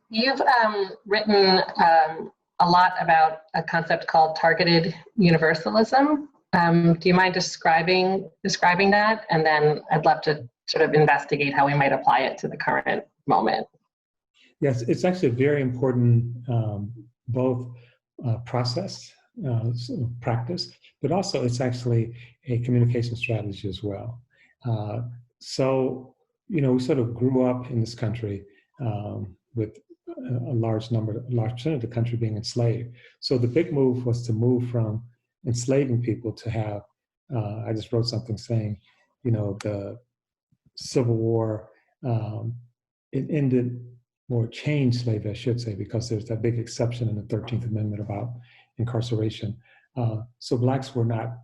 You've written a lot about a concept called targeted universalism. Do you mind describing that? And then I'd love to sort of investigate how we might apply it to the current moment. Yes, it's actually a very important both process, practice, but also it's actually a communication strategy as well. So, you know, we sort of grew up in this country with a large percent of the country being enslaved. So the big move was to move from enslaving people to have, I just wrote something saying, you know, the Civil War, it ended, or changed slavery, I should say, because there's that big exception in the 13th Amendment about incarceration. So Blacks were not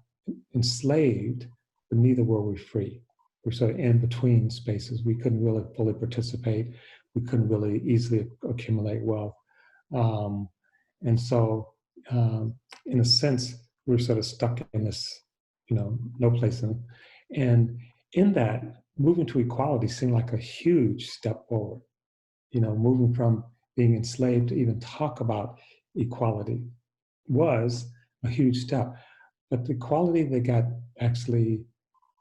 enslaved, but neither were we free. We're sort of in between spaces. We couldn't really fully participate. We couldn't really easily accumulate wealth. And so, in a sense, we're sort of stuck in this, you know, no place in. And in that, moving to equality seemed like a huge step forward. You know, moving from being enslaved to even talk about equality was a huge step. But the equality that got actually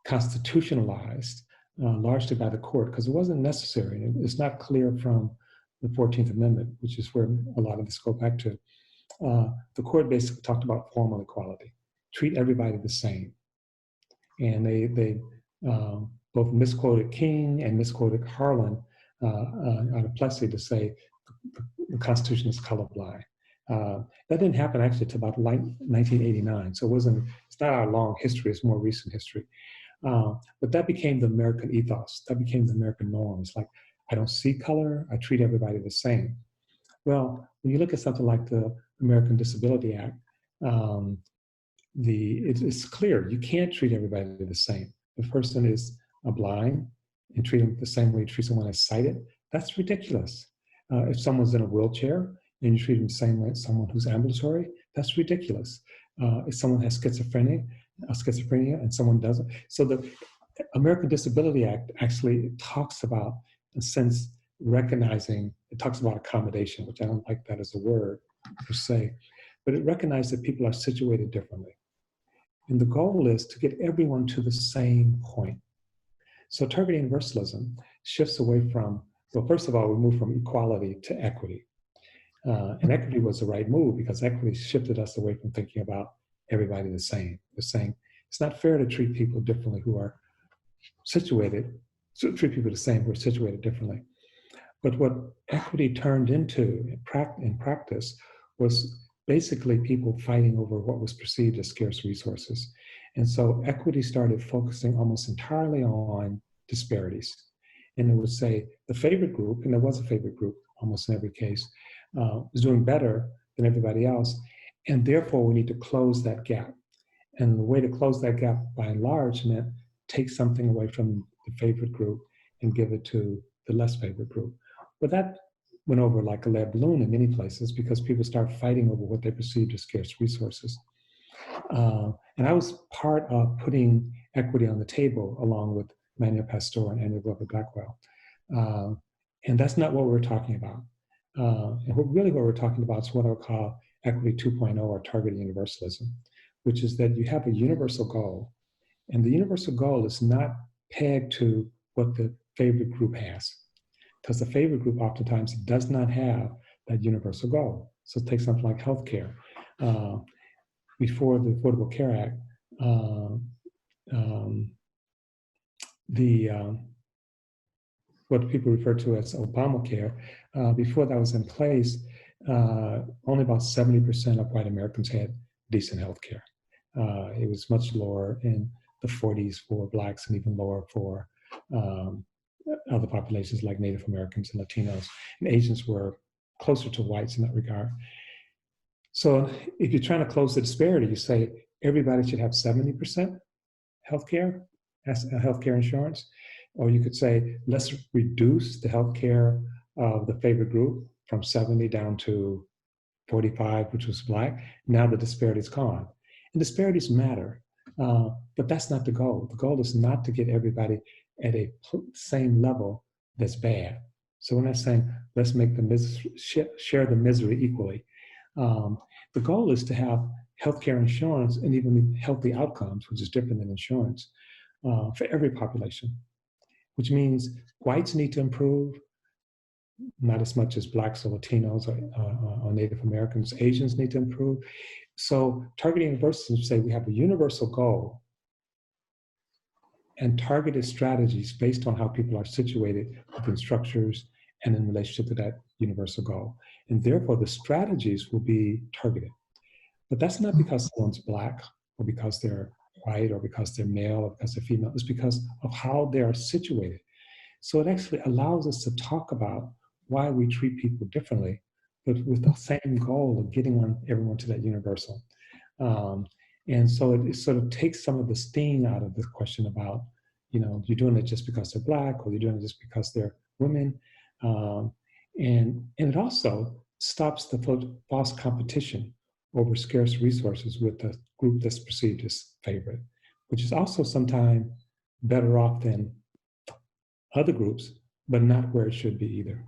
constitutionalized largely by the court, because it wasn't necessary. It's not clear from the 14th Amendment, which is where a lot of this go back to. The court basically talked about formal equality, treat everybody the same. And they both misquoted King and misquoted Harlan out of Plessy to say the Constitution is colorblind. That didn't happen actually until about 1989. So it's not our long history, it's more recent history. But that became the American ethos. That became the American norm. It's like, I don't see color, I treat everybody the same. Well, when you look at something like the American Disability Act, it's clear you can't treat everybody the same. If a person is blind and treat them the same way you treat someone that's sighted, that's ridiculous. If someone's in a wheelchair and you treat them the same way as someone who's ambulatory, that's ridiculous. If someone has schizophrenia and someone doesn't. So the American Disability Act actually talks about, in a sense, recognizing, it talks about accommodation, which I don't like that as a word per se, but it recognizes that people are situated differently. And the goal is to get everyone to the same point. So targeted universalism shifts away from, well, first of all, we move from equality to equity. And equity was the right move because equity shifted us away from thinking about everybody the same. We're saying it's not fair to treat people differently who are situated, so treat people the same who are situated differently. But what equity turned into in practice was basically people fighting over what was perceived as scarce resources. And so equity started focusing almost entirely on disparities. And it would say the favored group, and there was a favored group almost in every case, was doing better than everybody else. And therefore we need to close that gap. And the way to close that gap by and large meant take something away from the favored group and give it to the less favored group. But that went over like a lead balloon in many places because people start fighting over what they perceived as scarce resources. And I was part of putting equity on the table along with Manuel Pastor and Andrew Glover Blackwell. And that's not what we're talking about. And what we're talking about is what I'll call equity 2.0 or targeted universalism, which is that you have a universal goal. And the universal goal is not pegged to what the favored group has, because the favored group oftentimes does not have that universal goal. So take something like healthcare. Before the Affordable Care Act, what people refer to as Obamacare, before that was in place, only about 70% of white Americans had decent health care. It was much lower in the 40s for Blacks and even lower for other populations like Native Americans and Latinos. And Asians were closer to whites in that regard. So if you're trying to close the disparity, you say everybody should have 70% healthcare, healthcare insurance, or you could say let's reduce the healthcare of the favored group from 70 down to 45, which was Black. Now the disparity's gone. And disparities matter, but that's not the goal. The goal is not to get everybody at a same level that's bad. So we're not saying, let's make share the misery equally. The goal is to have healthcare insurance and even healthy outcomes, which is different than insurance, for every population, which means whites need to improve, not as much as Blacks or Latinos or Native Americans. Asians need to improve. So targeted universalism say we have a universal goal and targeted strategies based on how people are situated within structures and in relationship to that universal goal. And therefore the strategies will be targeted. But that's not because someone's Black or because they're white or because they're male or because they're female. It's because of how they are situated. So it actually allows us to talk about why we treat people differently, but with the same goal of getting everyone to that universal. And so it sort of takes some of the sting out of the question about, you're doing it just because they're Black or you're doing it just because they're women. And it also stops the false competition over scarce resources with the group that's perceived as favorite, which is also sometimes better off than other groups, but not where it should be either.